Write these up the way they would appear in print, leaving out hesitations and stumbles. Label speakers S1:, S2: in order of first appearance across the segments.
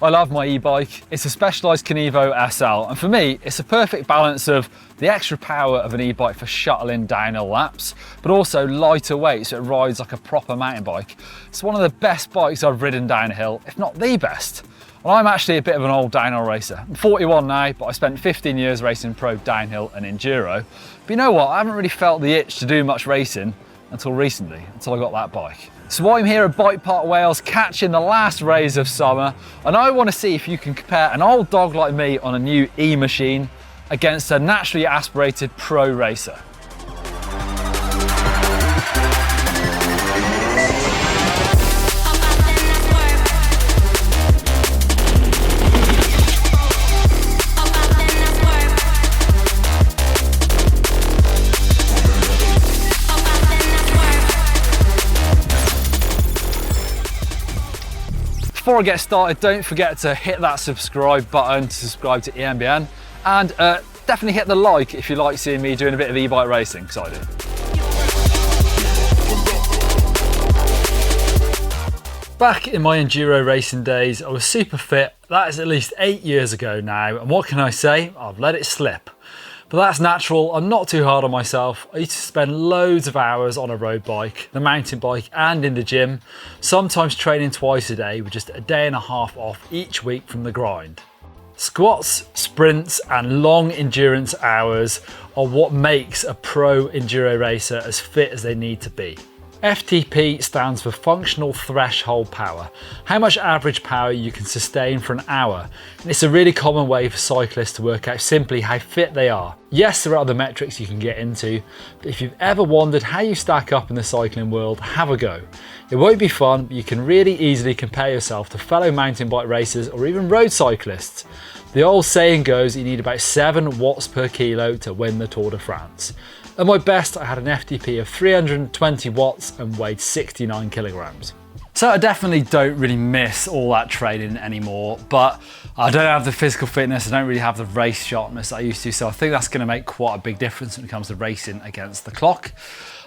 S1: I love my e-bike. It's a Specialized Kenevo SL, and for me, it's a perfect balance of the extra power of an e-bike for shuttling downhill laps, but also lighter weight, so it rides like a proper mountain bike. It's one of the best bikes I've ridden downhill, if not the best. Well, I'm actually a bit of an old downhill racer. I'm 41 now, but I spent 15 years racing pro downhill and enduro. But you know what? I haven't really felt the itch to do much racing until recently, until I got that bike. So I'm here at BikePark Wales catching the last rays of summer, and I want to see if you can compare an old dog like me on a new e-machine against a naturally aspirated pro racer. Before I get started, don't forget to hit that subscribe button to subscribe to EMBN, and definitely hit the like if you like seeing me doing a bit of e-bike racing, because I do. Back in my enduro racing days, I was super fit. That is at least 8 years ago now, and what can I say? I've let it slip. But that's natural. I'm not too hard on myself. I used to spend loads of hours on a road bike, the mountain bike, and in the gym, sometimes training twice a day with just a day and a half off each week from the grind. Squats, sprints, and long endurance hours are what makes a pro enduro racer as fit as they need to be. FTP stands for Functional Threshold Power, how much average power you can sustain for an hour. And it's a really common way for cyclists to work out simply how fit they are. Yes, there are other metrics you can get into, but if you've ever wondered how you stack up in the cycling world, have a go. It won't be fun, but you can really easily compare yourself to fellow mountain bike racers or even road cyclists. The old saying goes you need about 7 watts per kilo to win the Tour de France. At my best, I had an FTP of 320 watts and weighed 69 kilograms. So I definitely don't really miss all that training anymore, but I don't have the physical fitness, I don't really have the race sharpness that I used to, so I think that's going to make quite a big difference when it comes to racing against the clock.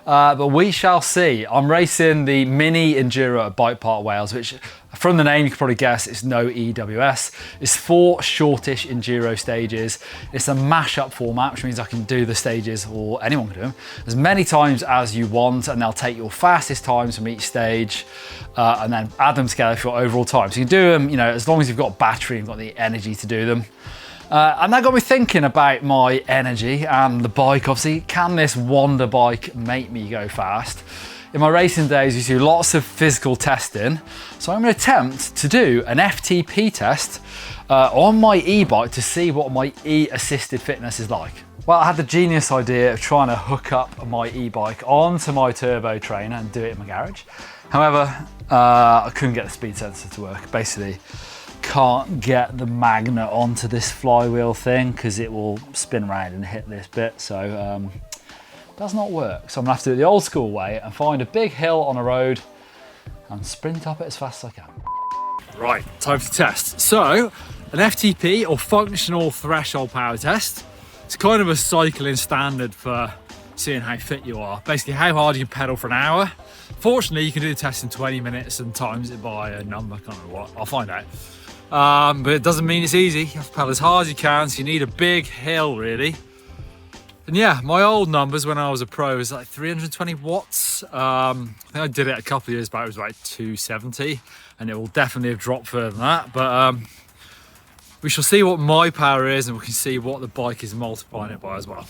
S1: But we shall see. I'm racing the mini enduro at BikePark Wales, which from the name you can probably guess it's no EWS. It's 4 shortish enduro stages. It's a mash-up format, which means I can do the stages, or anyone can do them, as many times as you want, and they'll take your fastest times from each stage and then add them together for your overall time. So you can do them, you know, as long as you've got battery and got the energy to do them. And that got me thinking about my energy and the bike. Obviously, can this wonder bike make me go fast? In my racing days, you do lots of physical testing, so I'm going to attempt to do an FTP test on my e-bike to see what my e-assisted fitness is like. Well, I had the genius idea of trying to hook up my e-bike onto my turbo trainer and do it in my garage. However, I couldn't get the speed sensor to work. Basically, can't get the magnet onto this flywheel thing because it will spin around and hit this bit, so does not work. So I'm gonna have to do it the old school way and find a big hill on a road and sprint up it as fast as I can. Right, time to test. So an FTP, or functional threshold power test, it's kind of a cycling standard for seeing how fit you are. Basically how hard you can pedal for an hour. Fortunately, you can do the test in 20 minutes and times it by a number, can't remember what, I'll find out. But it doesn't mean it's easy. You have to pedal as hard as you can, so you need a big hill really. And yeah, my old numbers when I was a pro was like 320 watts. I think I did it a couple of years back, it was like 270, and it will definitely have dropped further than that. But we shall see what my power is, and we can see what the bike is multiplying it by as well.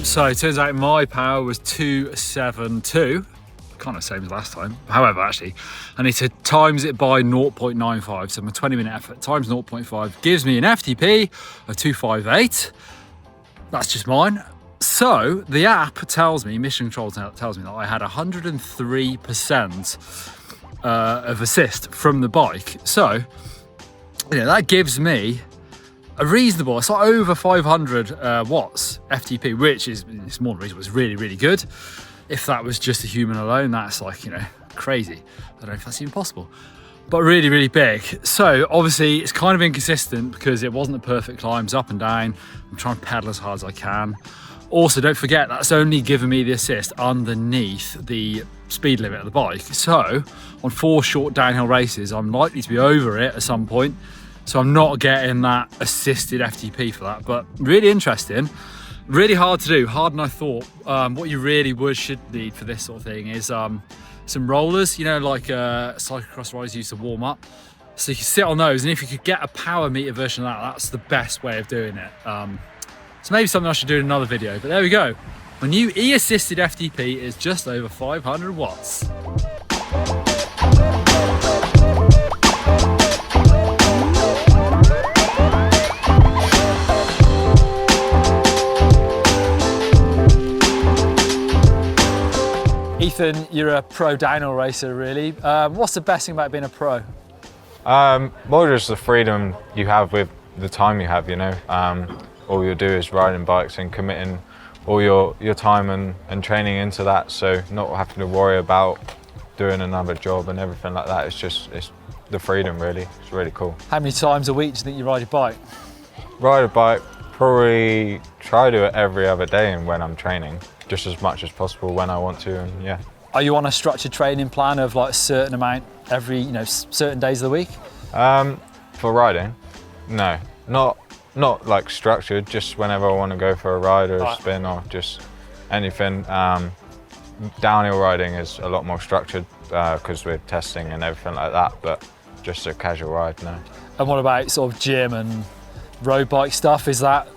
S1: So it turns out my power was 272, kind of same as last time. However, actually, I need to times it by 0.95. So my 20-minute effort times 0.5 gives me an FTP of 258. That's just mine. So the app tells me, Mission Control tells me that I had 103% of assist from the bike. So, you know, that gives me a reasonable, it's like over 500 watts FTP, which is, it's more than reasonable, it's really, really good. If that was just a human alone, that's like, you know, crazy. I don't know if that's even possible. but really, really big. So obviously it's kind of inconsistent because it wasn't the perfect climbs up and down. I'm trying to pedal as hard as I can. Also, don't forget that's only giving me the assist underneath the speed limit of the bike. So on 4 short downhill races, I'm likely to be over it at some point. So I'm not getting that assisted FTP for that, but really interesting. Really hard to do, harder than I thought. What you really should need for this sort of thing is some rollers, you know, like cyclocross riders used to warm up. So you can sit on those, and if you could get a power meter version of that, that's the best way of doing it. So maybe something I should do in another video, but there we go. My new e-assisted FTP is just over 500 watts. Ethan, you're a pro downhill racer, really. What's the best thing about being a pro?
S2: More just the freedom you have with the time you have, you know. All you do is riding bikes and committing all your time and training into that, so not having to worry about doing another job and everything like that. It's the freedom, really. It's really cool.
S1: How many times a week do you think you ride your bike?
S2: Ride a bike, probably try to do it every other day, and when I'm training, just as much as possible when I want to, and yeah.
S1: Are you on a structured training plan of like a certain amount every, you know, certain days of the week?
S2: For riding, no, not like structured, just whenever I want to go for a ride or a spin or just anything. Downhill riding is a lot more structured because we're testing and everything like that, but just a casual ride, no.
S1: And what about sort of gym and road bike stuff? Is that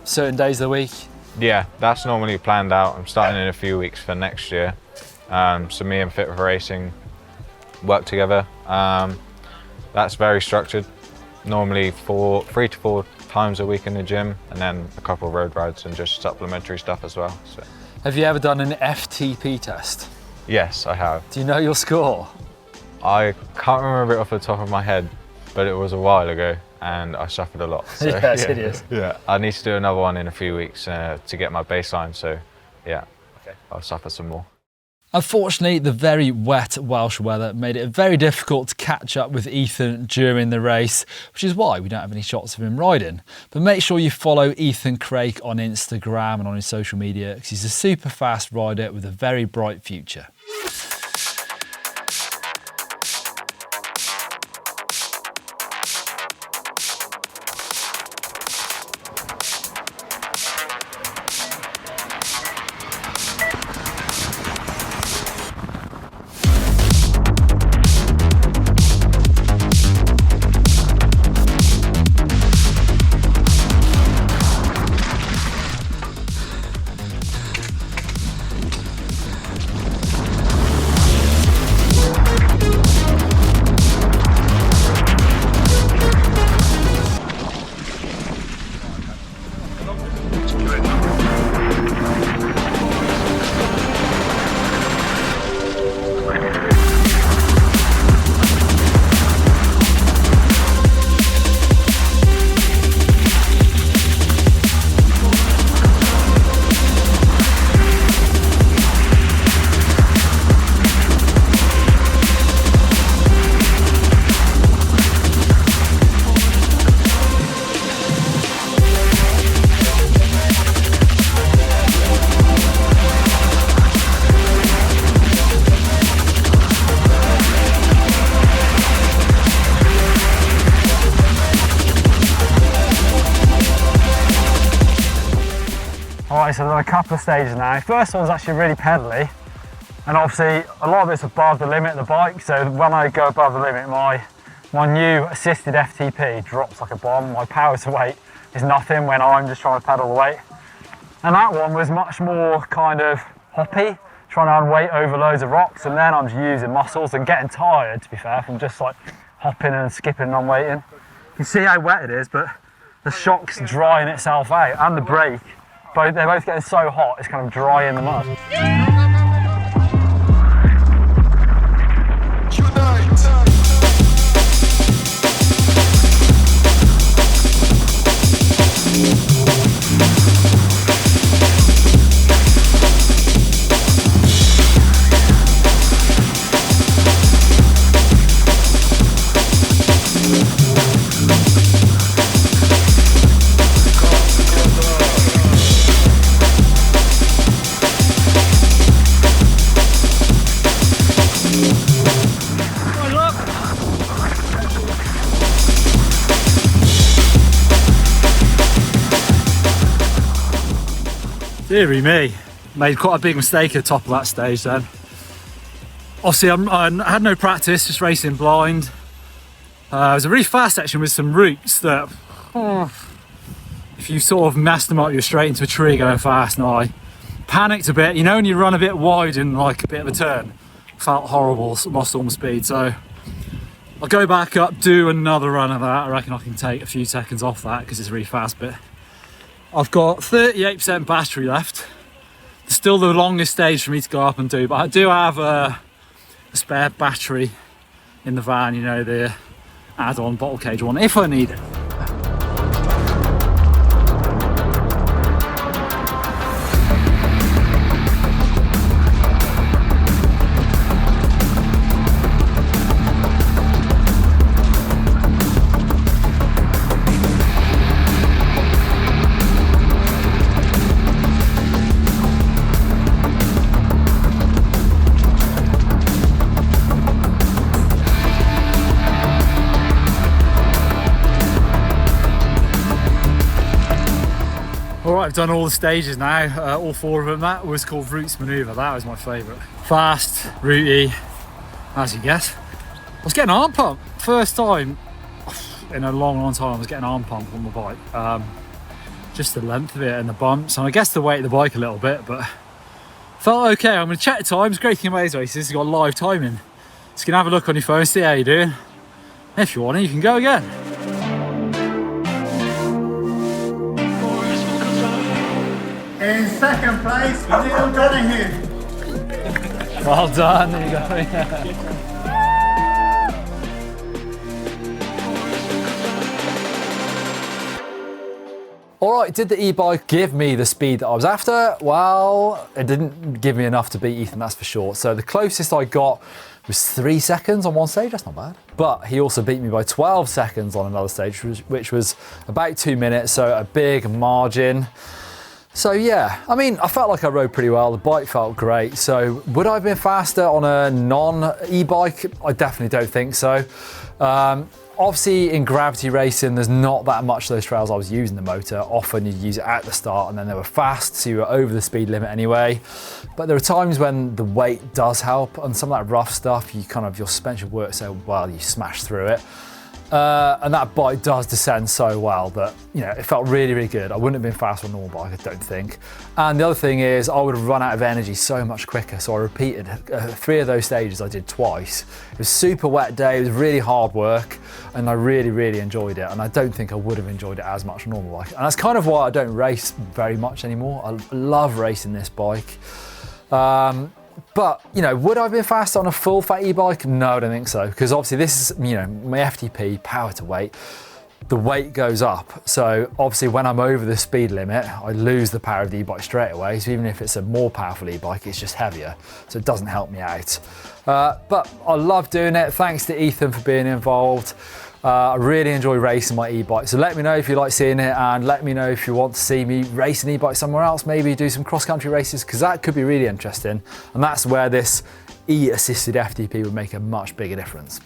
S1: certain days of the week?
S2: Yeah, that's normally planned out. I'm starting in a few weeks for next year. So me and Fit for Racing work together. That's very structured. Normally 3 to 4 times a week in the gym, and then a couple of road rides and just supplementary stuff as well. So.
S1: Have you ever done an FTP test?
S2: Yes, I have.
S1: Do you know your score?
S2: I can't remember it off the top of my head, but it was a while ago and I suffered a lot. So,
S1: yes, it is.
S2: Yeah, I need to do another one in a few weeks to get my baseline, so yeah,
S1: okay.
S2: I'll suffer some more.
S1: Unfortunately, the very wet Welsh weather made it very difficult to catch up with Ethan during the race, which is why we don't have any shots of him riding. But make sure you follow Ethan Craik on Instagram and on his social media, because he's a super fast rider with a very bright future. Alright, so there are a couple of stages now. First one's actually really pedally, and obviously a lot of it's above the limit of the bike, so when I go above the limit, my new assisted FTP drops like a bomb. My power to weight is nothing when I'm just trying to pedal the weight. And that one was much more kind of hoppy, trying to unweight over loads of rocks, and then I'm just using muscles and getting tired, to be fair, from just like hopping and skipping and unweighting. You can see how wet it is, but the shock's drying itself out, and the brake. They're both getting so hot, it's kind of drying them up. Deary me, made quite a big mistake at the top of that stage then. Obviously I had no practice, just racing blind. It was a really fast section with some routes that, if you sort of messed them up, you're straight into a tree going fast, and I panicked a bit. You know when you run a bit wide in like a bit of a turn? Felt horrible, lost all my speed, so I'll go back up, do another run of that. I reckon I can take a few seconds off that because it's a really fast bit. I've got 38% battery left. It's still the longest stage for me to go up and do, but I do have a spare battery in the van, you know, the add-on bottle cage one, if I need it. Alright, I've done all the stages now, all 4 of them. That was called Roots Manoeuvre, that was my favourite. Fast, rooty, as you guess. I was getting an arm pump, first time in a long time I was getting an arm pump on my bike. Just the length of it and the bumps, and I guess the weight of the bike a little bit, but felt okay. I'm going to check the times. Great thing about these races, it's got live timing. So you can have a look on your phone, see how you're doing. If you want it, you can go again.
S3: In second place, Neil Donoghue.
S1: Well done, there you go. Alright, did the e-bike give me the speed that I was after? Well, it didn't give me enough to beat Ethan, that's for sure. So the closest I got was 3 seconds on one stage, that's not bad. But he also beat me by 12 seconds on another stage, which was about 2 minutes, so a big margin. So yeah, I mean, I felt like I rode pretty well, the bike felt great. So would I have been faster on a non-e-bike? I definitely don't think so. Obviously in gravity racing, there's not that much of those trails I was using the motor. Often you use it at the start and then they were fast, so you were over the speed limit anyway. But there are times when the weight does help, and some of that rough stuff, your suspension works so well, you smash through it. And that bike does descend so well that, you know, it felt really, really good. I wouldn't have been fast on a normal bike, I don't think. And the other thing is I would have run out of energy so much quicker. So I repeated 3 of those stages I did twice. It was a super wet day, it was really hard work, and I really, really enjoyed it. And I don't think I would have enjoyed it as much on a normal bike. And that's kind of why I don't race very much anymore. I love racing this bike. But, you know, would I have been faster on a full fat e-bike? No, I don't think so. Because obviously this is, you know, my FTP, power to weight. The weight goes up. So obviously when I'm over the speed limit, I lose the power of the e-bike straight away. So even if it's a more powerful e-bike, it's just heavier. So it doesn't help me out. But I love doing it. Thanks to Ethan for being involved. I really enjoy racing my e-bike. So let me know if you like seeing it, and let me know if you want to see me race an e-bike somewhere else, maybe do some cross-country races, because that could be really interesting. And that's where this e-assisted FTP would make a much bigger difference.